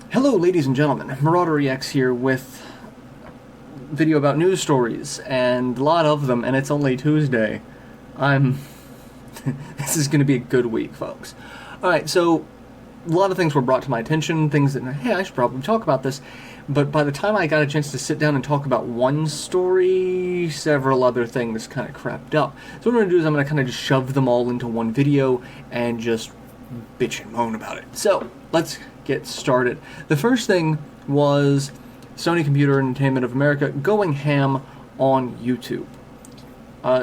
Hello, ladies and gentlemen. MarauderEX here with a video about news stories, and a lot of them, and it's only Tuesday. This is going to be a good week, folks. Alright, so a lot of things were brought to my attention, things that, hey, I should probably talk about this, but by the time I got a chance to sit down and talk about one story, several other things kind of crept up. So what I'm going to do is I'm going to kind of just shove them all into one video and just bitch and moan about it. So, let's get started. The first thing was Sony Computer Entertainment of America going ham on YouTube.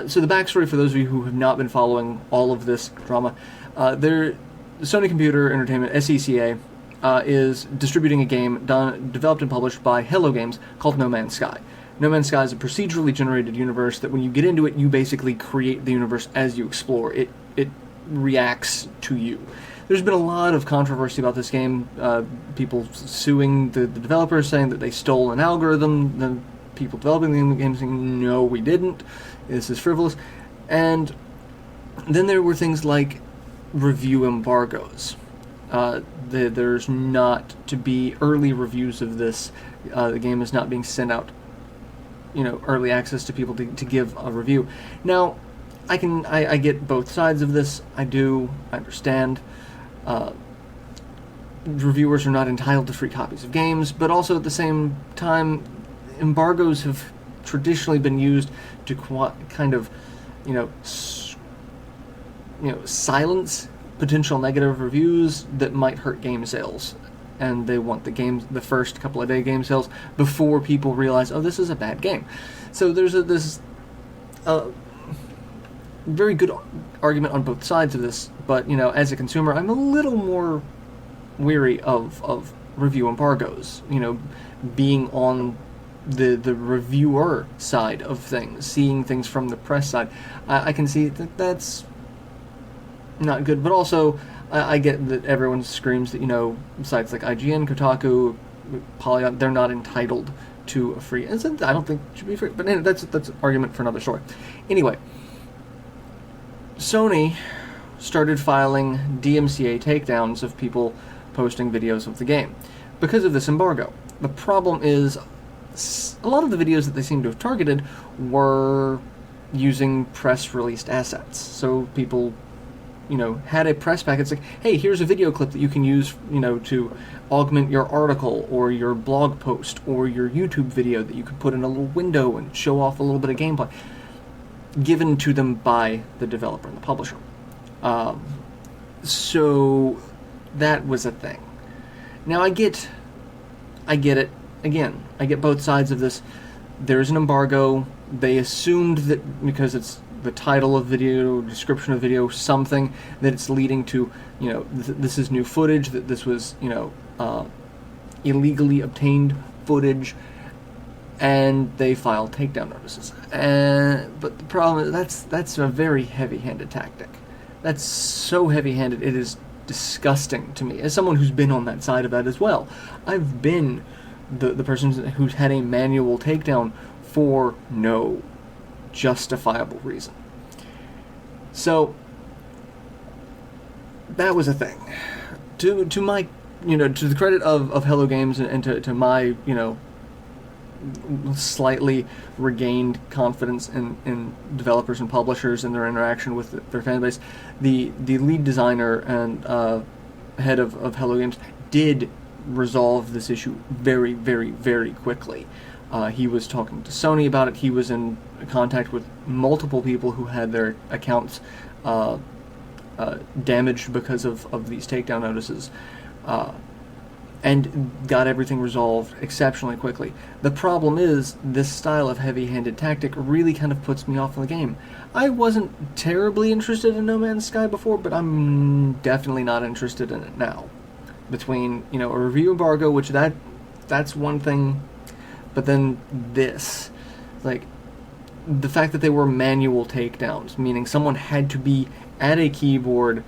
So the backstory for those of you who have not been following all of this drama, Sony Computer Entertainment, SCCA, is distributing a game developed and published by Hello Games called No Man's Sky. No Man's Sky is a procedurally generated universe that when you get into it, you basically create the universe as you explore. It reacts to you. There's been a lot of controversy about this game, people suing the developers, saying that they stole an algorithm, the people developing the game saying, no, we didn't, this is frivolous, and then there were things like review embargoes. There's not to be early reviews of this, the game is not being sent out, early access to people to give a review. Now, I get both sides of this, I understand. Reviewers are not entitled to free copies of games, but also at the same time, embargoes have traditionally been used to kind of, silence potential negative reviews that might hurt game sales. And they want the first couple of day game sales before people realize, oh, this is a bad game. So there's this very good argument on both sides of this, but as a consumer, I'm a little more weary of review embargoes. Being on the reviewer side of things, seeing things from the press side, I can see that that's not good. But also, I get that everyone screams that sites like IGN, Kotaku, Polygon, they're not entitled to a free. And I don't think it should be free. But anyway, that's an argument for another story. Anyway. Sony started filing DMCA takedowns of people posting videos of the game because of this embargo. The problem is a lot of the videos that they seem to have targeted were using press-released assets. So people, had a press pack. It's like, hey, here's a video clip that you can use, to augment your article or your blog post or your YouTube video that you could put in a little window and show off a little bit of gameplay. Given to them by the developer and the publisher. So that was a thing. Now I get it. Again, I get both sides of this. There's an embargo. They assumed that because it's the title of video, description of video, something, that it's leading to, this is new footage, that this was, illegally obtained footage, and they filed takedown notices. But the problem is that's a very heavy-handed tactic. That's so heavy-handed, it is disgusting to me. As someone who's been on that side of that as well, I've been the person who's had a manual takedown for no justifiable reason. So that was a thing. To my, to the credit of Hello Games and to my, slightly regained confidence in developers and publishers and their interaction with their fan base, the lead designer and head of Hello Games did resolve this issue very, very, very quickly. He was talking to Sony about it. He was in contact with multiple people who had their accounts damaged because of these takedown notices. And got everything resolved exceptionally quickly. The problem is, this style of heavy-handed tactic really kind of puts me off of the game. I wasn't terribly interested in No Man's Sky before, but I'm definitely not interested in it now. Between, a review embargo, which that's one thing, but then this. Like, the fact that they were manual takedowns, meaning someone had to be at a keyboard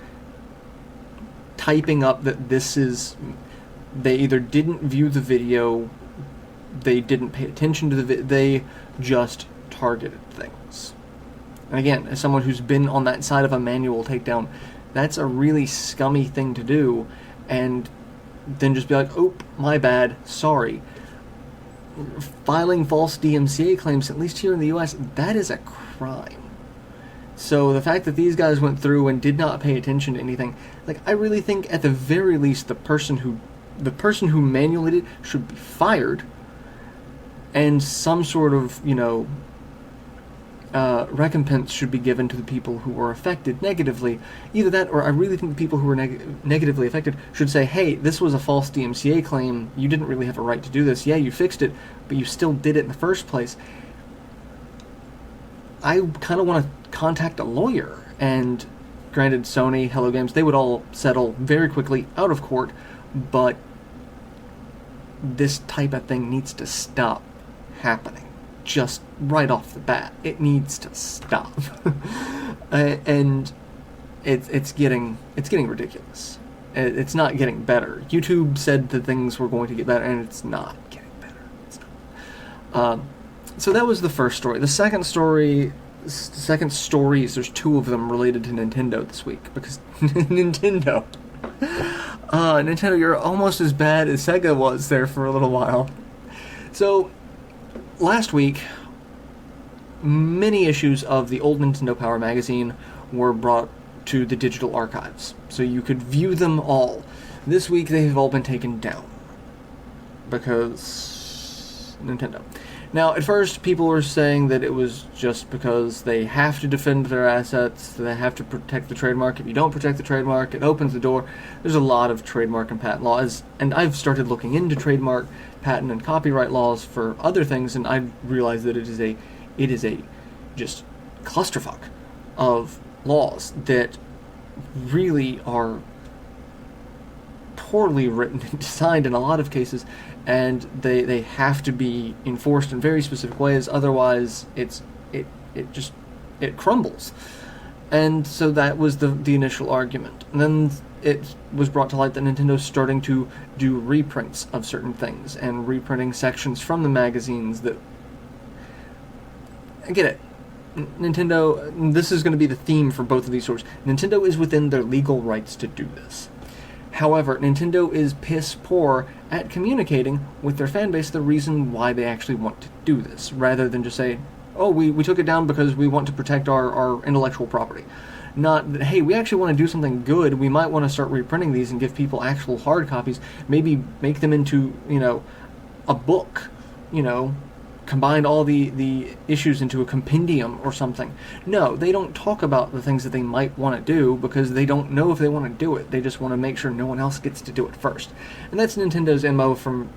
typing up that this is... They either didn't view the video, they didn't pay attention to the video, they just targeted things. And again, as someone who's been on that side of a manual takedown, that's a really scummy thing to do, and then just be like, oh, my bad, sorry. Filing false DMCA claims, at least here in the US, that is a crime. So the fact that these guys went through and did not pay attention to anything, like, I really think at the very least the person who manually it should be fired, and some sort of, recompense should be given to the people who were affected negatively. Either that, or I really think the people who were negatively affected should say, hey, this was a false DMCA claim, you didn't really have a right to do this, yeah, you fixed it, but you still did it in the first place. I kind of want to contact a lawyer, and granted, Sony, Hello Games, they would all settle very quickly out of court, but this type of thing needs to stop happening. Just right off the bat, it needs to stop. And it's getting ridiculous. It's not getting better. YouTube said that things were going to get better, and it's not getting better. It's not. So that was the first story. The second stories, there's two of them related to Nintendo this week, because Nintendo, you're almost as bad as Sega was there for a little while. So last week, many issues of the old Nintendo Power magazine were brought to the digital archives, so you could view them all. This week, they've all been taken down, because Nintendo. Now, at first, people were saying that it was just because they have to defend their assets, they have to protect the trademark. If you don't protect the trademark, it opens the door. There's a lot of trademark and patent laws, and I've started looking into trademark, patent, and copyright laws for other things, and I've realized that it is a just clusterfuck of laws that really are poorly written and designed in a lot of cases, and they have to be enforced in very specific ways, otherwise it crumbles. And so that was the initial argument. And then it was brought to light that Nintendo's starting to do reprints of certain things, and reprinting sections from the magazines that... I get it. Nintendo, this is going to be the theme for both of these stories. Nintendo is within their legal rights to do this. However, Nintendo is piss poor at communicating with their fan base the reason why they actually want to do this, rather than just say, oh, we took it down because we want to protect our intellectual property. Not that, hey, we actually want to do something good, we might want to start reprinting these and give people actual hard copies, maybe make them into, a book, combine all the issues into a compendium or something. No, they don't talk about the things that they might want to do because they don't know if they want to do it. They just want to make sure no one else gets to do it first. And that's Nintendo's MO from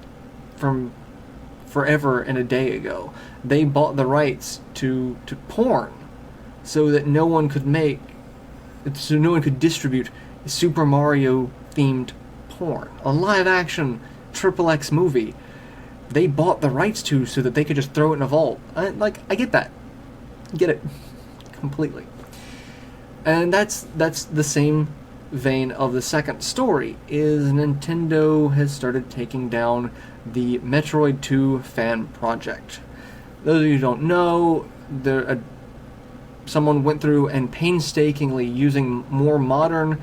forever and a day ago. They bought the rights to porn so that no one could distribute Super Mario themed porn. A live action XXX movie they bought the rights to so that they could just throw it in a vault. I get that. Get it. Completely. And that's the same vein of the second story, is Nintendo has started taking down the Metroid 2 fan project. Those of you who don't know, someone went through and painstakingly, using more modern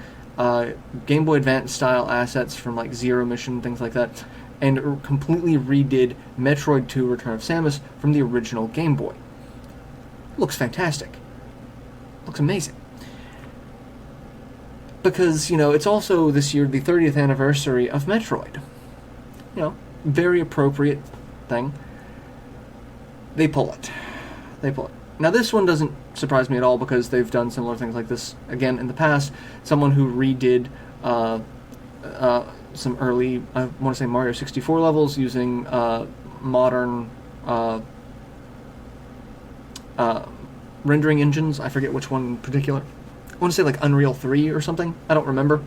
Game Boy Advance style assets from like Zero Mission, things like that, and completely redid Metroid 2 Return of Samus from the original Game Boy. Looks fantastic. Looks amazing. Because, it's also this year the 30th anniversary of Metroid. Very appropriate thing. They pull it. Now this one doesn't surprise me at all because they've done similar things like this again in the past. Someone who redid some early, I want to say Mario 64 levels using modern rendering engines. I forget which one in particular. I want to say like Unreal 3 or something. I don't remember.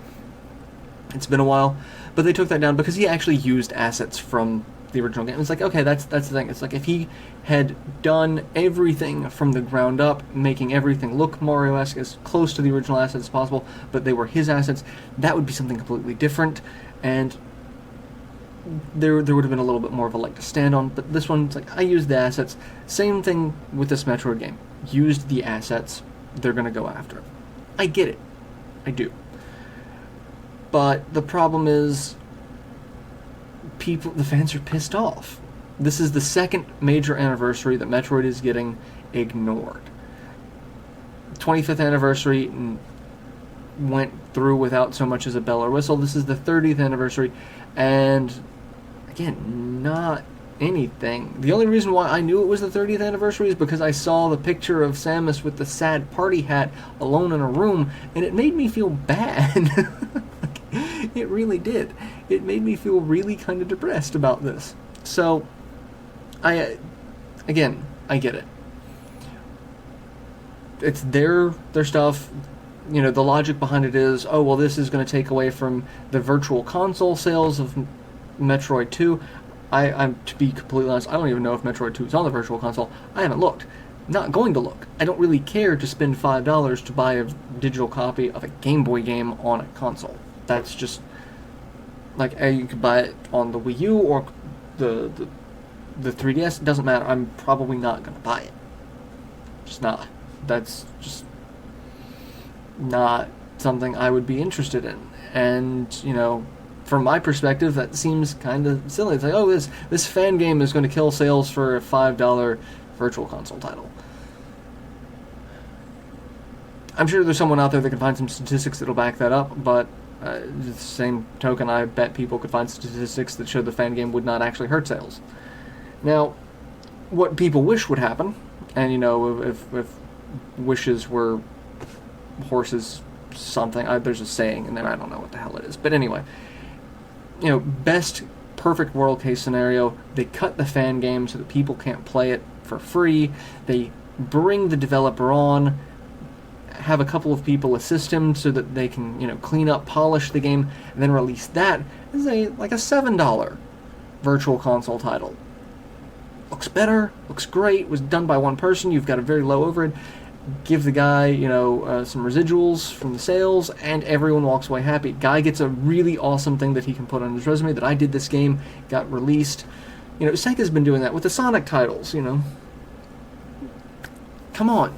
It's been a while. But they took that down because he actually used assets from the original game. It's like, okay, that's the thing. It's like if he had done everything from the ground up, making everything look Mario-esque, as close to the original assets as possible, but they were his assets, that would be something completely different. And there would have been a little bit more of a leg to stand on, but this one's like, I used the assets. Same thing with this Metroid game. used the assets, they're going to go after it. I get it. I do. But the problem is, the fans are pissed off. This is the second major anniversary that Metroid is getting ignored. 25th anniversary went through without so much as a bell or whistle. This is the 30th anniversary, and again, not anything. The only reason why I knew it was the 30th anniversary is because I saw the picture of Samus with the sad party hat alone in a room, and it made me feel bad. It really did. It made me feel really kind of depressed about this. So, I get it. It's their stuff. You know, the logic behind it is, oh, well, this is going to take away from the virtual console sales of Metroid 2. I'm to be completely honest, I don't even know if Metroid 2 is on the virtual console. I haven't looked. Not going to look. I don't really care to spend $5 to buy a digital copy of a Game Boy game on a console. That's just, like, you could buy it on the Wii U or the 3DS. It doesn't matter. I'm probably not going to buy it. Just not. That's just not something I would be interested in. And, you know, from my perspective, that seems kind of silly. It's like, oh, this fan game is going to kill sales for a $5 virtual console title. I'm sure there's someone out there that can find some statistics that'll back that up, but the same token, I bet people could find statistics that show the fan game would not actually hurt sales. Now, what people wish would happen, and, you know, if wishes were horses something, there's a saying in there, I don't know what the hell it is, but anyway, you know, best perfect world case scenario, they cut the fan game so that people can't play it for free, they bring the developer on, have a couple of people assist him so that they can, you know, clean up, polish the game, and then release that as a $7 virtual console title. Looks better, looks great, was done by one person, you've got a very low overhead, give the guy, you know, some residuals from the sales, and everyone walks away happy. Guy gets a really awesome thing that he can put on his resume, that I did this game, got released. You know, Sega's been doing that with the Sonic titles, you know. Come on.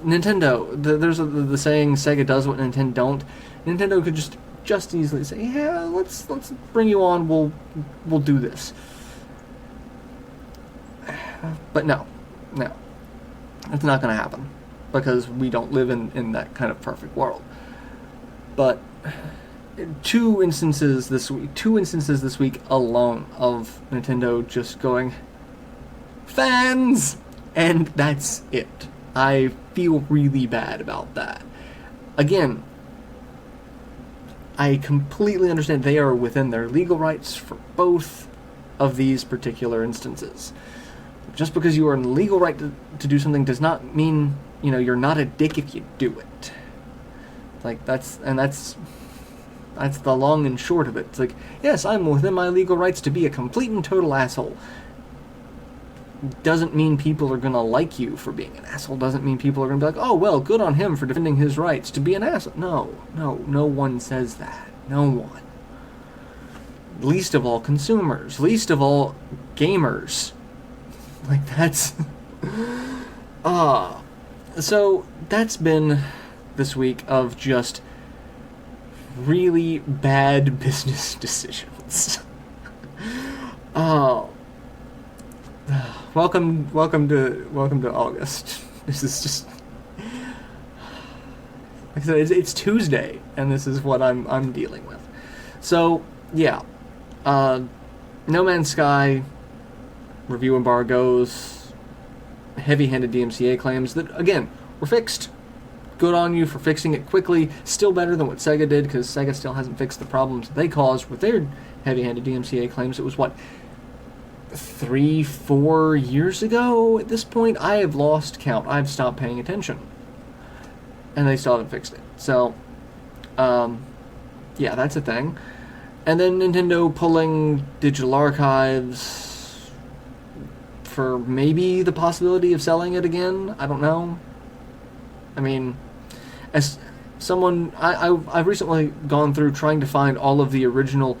Nintendo, there's the saying, Sega does what Nintendo don't. Nintendo could just easily say, yeah, let's bring you on, we'll do this. But no. It's not going to happen, because we don't live in that kind of perfect world. But two instances this week alone of Nintendo just going, fans! And that's it. I feel really bad about that. Again, I completely understand they are within their legal rights for both of these particular instances. Just because you are in the legal right to do something does not mean, you know, you're not a dick if you do it. Like, that's the long and short of it. It's like, yes, I'm within my legal rights to be a complete and total asshole. Doesn't mean people are going to like you for being an asshole. Doesn't mean people are going to be like, oh, well, good on him for defending his rights to be an asshole. No one says that. No one. Least of all consumers. Least of all gamers. Like, that's... So, that's been this week of just really bad business decisions. Welcome to August. This is just, like I said, it's Tuesday, and this is what I'm dealing with. So yeah, No Man's Sky review embargoes, heavy-handed DMCA claims that again were fixed. Good on you for fixing it quickly. Still better than what Sega did, because Sega still hasn't fixed the problems they caused with their heavy-handed DMCA claims. It was what, 3-4 years ago at this point? I have lost count. I've stopped paying attention. And they still haven't fixed it. So, yeah, that's a thing. And then Nintendo pulling digital archives for maybe the possibility of selling it again. I don't know. I mean, as someone, I've recently gone through trying to find all of the original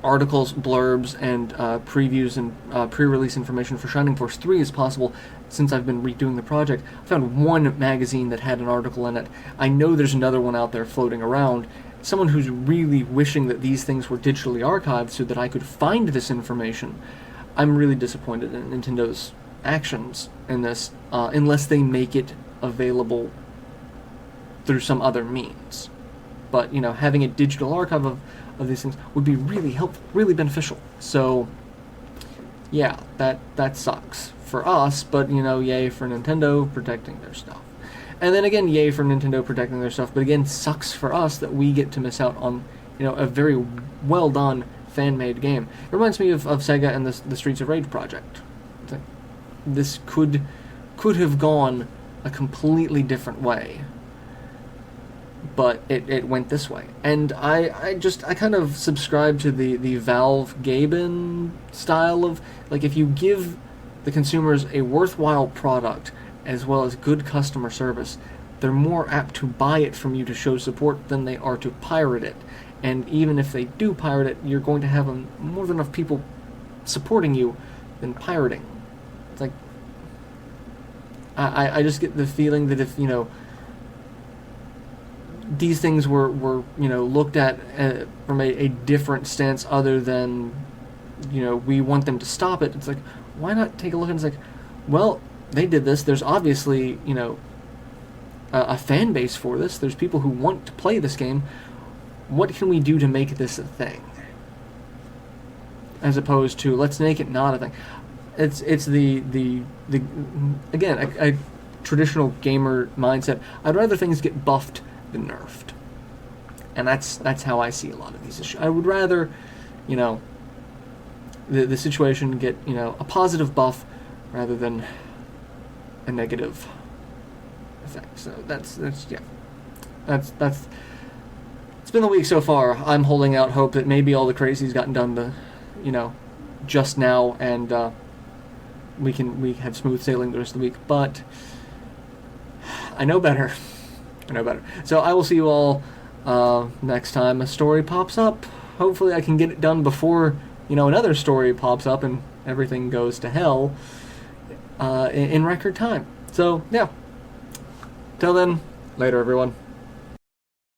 articles, blurbs, and previews and pre-release information for Shining Force 3 as possible. since I've been redoing the project. I found one magazine that had an article in it. I know there's another one out there floating around. Someone who's really wishing that these things were digitally archived so that I could find this information. I'm really disappointed in Nintendo's actions in this, unless they make it available through some other means. But, you know, having a digital archive of these things would be really helpful, really beneficial. So, yeah, that sucks for us, but, you know, yay for Nintendo protecting their stuff. And then again, yay for Nintendo protecting their stuff, but again, sucks for us that we get to miss out on, you know, a very well-done, fan-made game. It reminds me of Sega and the Streets of Rage project. It's like, this could have gone a completely different way, but it went this way. And I kind of subscribe to the Valve Gaben style of, like, if you give the consumers a worthwhile product as well as good customer service, they're more apt to buy it from you to show support than they are to pirate it. And even if they do pirate it, you're going to have more than enough people supporting you than pirating. It's like, I just get the feeling that if, you know, these things were you know, looked at from a different stance other than, you know, we want them to stop it, it's like, why not take a look and it's like, well, they did this, there's obviously, you know, a fan base for this, there's people who want to play this game, what can we do to make this a thing? As opposed to, let's make it not a thing. It's the again, a traditional gamer mindset. I'd rather things get buffed than nerfed. And that's how I see a lot of these issues. I would rather, you know, the situation get, you know, a positive buff rather than a negative effect. So that's yeah. That's it's been the week so far. I'm holding out hope that maybe all the crazy's gotten done you know, just now, and we have smooth sailing the rest of the week. But I know better. So I will see you all next time a story pops up. Hopefully I can get it done before, you know, another story pops up and everything goes to hell in record time. So, yeah. Till then, later, everyone.